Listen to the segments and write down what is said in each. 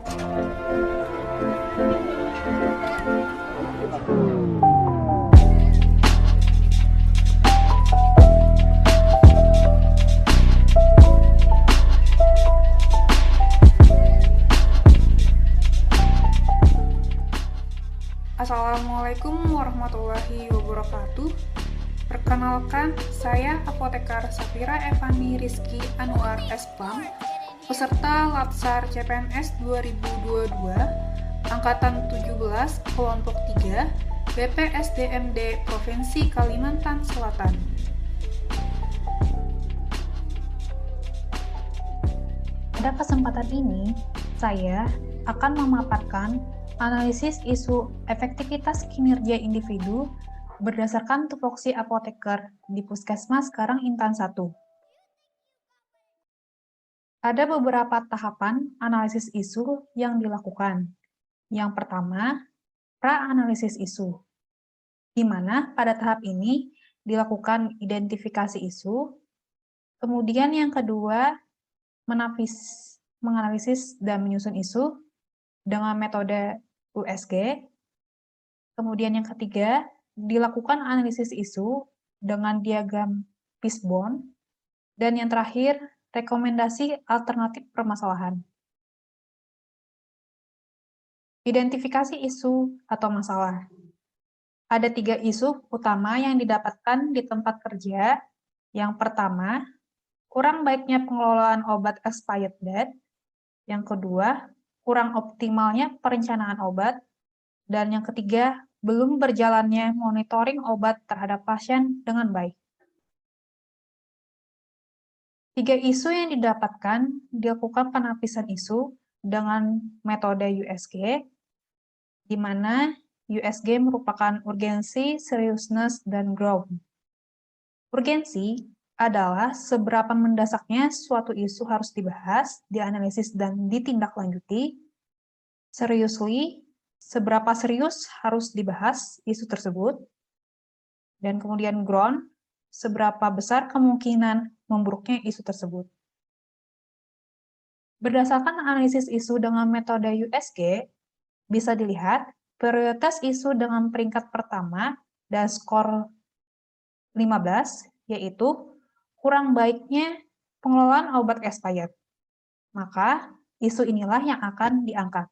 Assalamualaikum warahmatullahi wabarakatuh. Perkenalkan, saya Apotekar Safira Evani Rizky Anwar SPAM, peserta Latsar CPNS 2022, Angkatan 17, Kelompok 3, BPSDMD Provinsi Kalimantan Selatan. Pada kesempatan ini, saya akan memaparkan analisis isu efektivitas kinerja individu berdasarkan tupoksi apoteker di Puskesmas Karang Intan 1. Ada beberapa tahapan analisis isu yang dilakukan. Yang pertama, pra-analisis isu, di mana pada tahap ini dilakukan identifikasi isu. Kemudian yang kedua, menganalisis dan menyusun isu dengan metode USG. Kemudian yang ketiga, dilakukan analisis isu dengan diagram Fishbone. Dan yang terakhir, rekomendasi alternatif permasalahan. Identifikasi isu atau masalah. Ada 3 isu utama yang didapatkan di tempat kerja. Yang pertama, kurang baiknya pengelolaan obat expired date. Yang kedua, kurang optimalnya perencanaan obat. Dan yang ketiga, belum berjalannya monitoring obat terhadap pasien dengan baik. 3 isu yang didapatkan dilakukan penapisan isu dengan metode USG, di mana USG merupakan urgensi, seriousness, dan growth. Urgensi adalah seberapa mendasaknya suatu isu harus dibahas, dianalisis, dan ditindaklanjuti. Seriously, seberapa serius harus dibahas isu tersebut. Dan kemudian ground, seberapa besar kemungkinan memburuknya isu tersebut. Berdasarkan analisis isu dengan metode USG, bisa dilihat prioritas isu dengan peringkat pertama dan skor 15, yaitu kurang baiknya pengelolaan obat expired. Maka, isu inilah yang akan diangkat.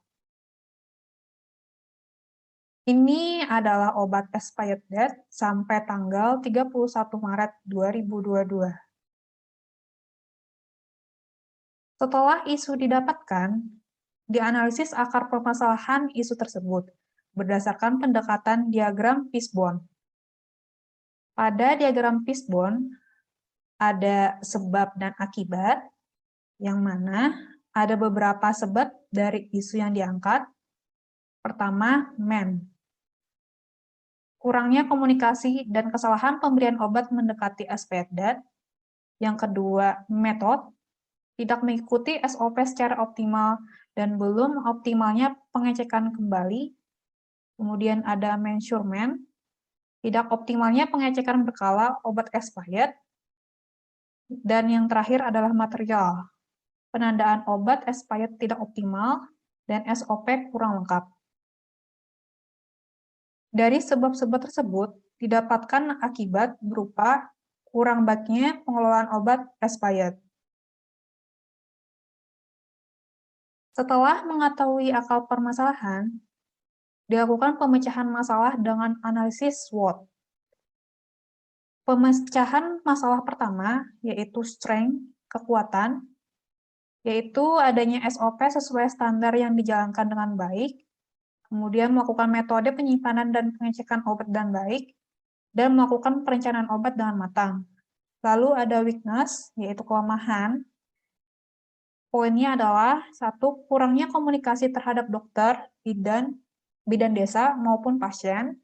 Ini adalah obat expired date sampai tanggal 31 Maret 2022. Setelah isu didapatkan, dianalisis akar permasalahan isu tersebut berdasarkan pendekatan diagram Fishbone. Pada diagram Fishbone, ada sebab dan akibat, yang mana ada beberapa sebab dari isu yang diangkat. Pertama, MEN. Kurangnya komunikasi dan kesalahan pemberian obat mendekati expired date. Yang kedua, metode. Tidak mengikuti SOP secara optimal dan belum optimalnya pengecekan kembali. Kemudian ada measurement. Tidak optimalnya pengecekan berkala obat expired. Dan yang terakhir adalah material. Penandaan obat expired tidak optimal dan SOP kurang lengkap. Dari sebab-sebab tersebut, didapatkan akibat berupa kurang baiknya pengelolaan obat expired. Setelah mengetahui akar permasalahan, dilakukan pemecahan masalah dengan analisis SWOT. Pemecahan masalah pertama, yaitu strength, kekuatan, yaitu adanya SOP sesuai standar yang dijalankan dengan baik, kemudian melakukan metode penyimpanan dan pengecekan obat dengan baik, dan melakukan perencanaan obat dengan matang. Lalu ada weakness, yaitu kelemahan. Poinnya adalah, 1, kurangnya komunikasi terhadap dokter, bidan desa, maupun pasien.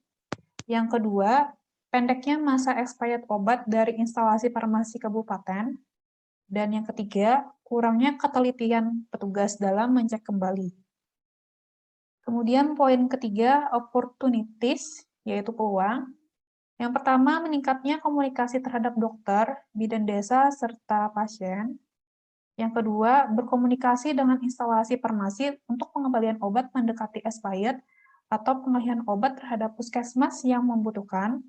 Yang kedua, pendeknya masa expired obat dari instalasi farmasi kabupaten. Dan yang ketiga, kurangnya ketelitian petugas dalam mencek kembali. Kemudian poin ketiga, opportunities, yaitu peluang. Yang pertama, meningkatnya komunikasi terhadap dokter, bidan desa, serta pasien. Yang kedua, berkomunikasi dengan instalasi farmasi untuk pengembalian obat mendekati expired atau pengalihan obat terhadap puskesmas yang membutuhkan.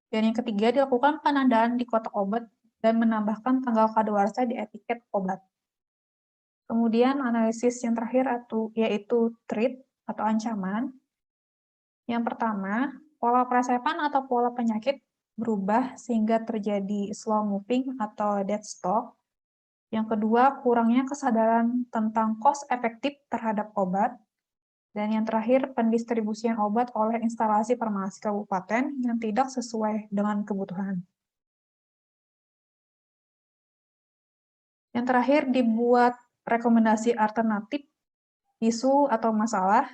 Dan yang ketiga, dilakukan penandaan di kotak obat dan menambahkan tanggal kadaluarsa di etiket obat. Kemudian analisis yang terakhir yaitu threat atau ancaman. Yang pertama, pola presepan atau pola penyakit berubah sehingga terjadi slow moving atau dead stock. Yang kedua, kurangnya kesadaran tentang cost efektif terhadap obat. Dan yang terakhir, pendistribusian obat oleh instalasi farmasi kabupaten yang tidak sesuai dengan kebutuhan. Yang terakhir, dibuat rekomendasi alternatif isu atau masalah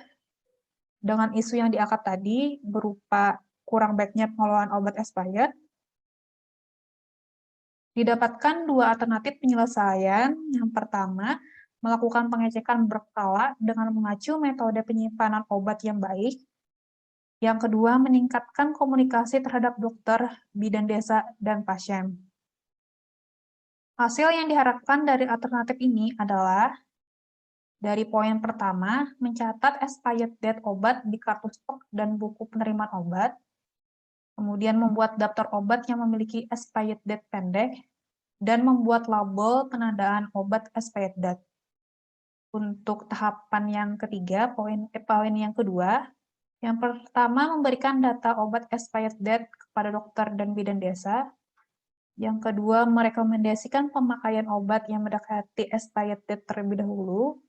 dengan isu yang diangkat tadi berupa kurang baiknya pengelolaan obat expired. Didapatkan dua alternatif penyelesaian. Yang pertama, melakukan pengecekan berkala dengan mengacu metode penyimpanan obat yang baik. Yang kedua, meningkatkan komunikasi terhadap dokter, bidan desa, dan pasien. Hasil yang diharapkan dari alternatif ini adalah dari poin pertama, mencatat expired date obat di kartu stok dan buku penerimaan obat. Kemudian membuat daftar obat yang memiliki expired date pendek, dan membuat label penandaan obat expired date. Untuk tahapan yang ketiga, poin yang kedua, yang pertama memberikan data obat expired date kepada dokter dan bidan desa. Yang kedua, merekomendasikan pemakaian obat yang mendekati expired date terlebih dahulu.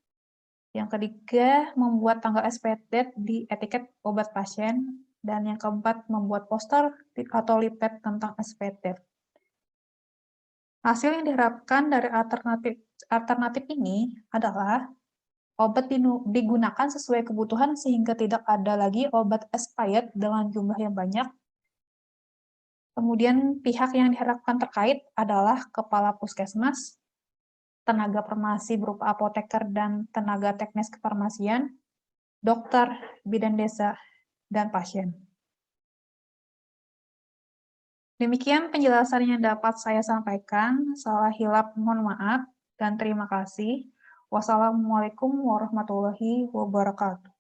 Yang ketiga, membuat tanggal expired date di etiket obat pasien. Dan yang keempat, membuat poster atau leaflet tentang expired date. Hasil yang diharapkan dari alternatif ini adalah obat digunakan sesuai kebutuhan sehingga tidak ada lagi obat expired dengan jumlah yang banyak. Kemudian pihak yang diharapkan terkait adalah kepala puskesmas, tenaga farmasi berupa apoteker dan tenaga teknis kefarmasian, dokter, bidan desa, dan pasien. Demikian penjelasan yang dapat saya sampaikan. Salah hilap mohon maaf dan terima kasih. Wassalamualaikum warahmatullahi wabarakatuh.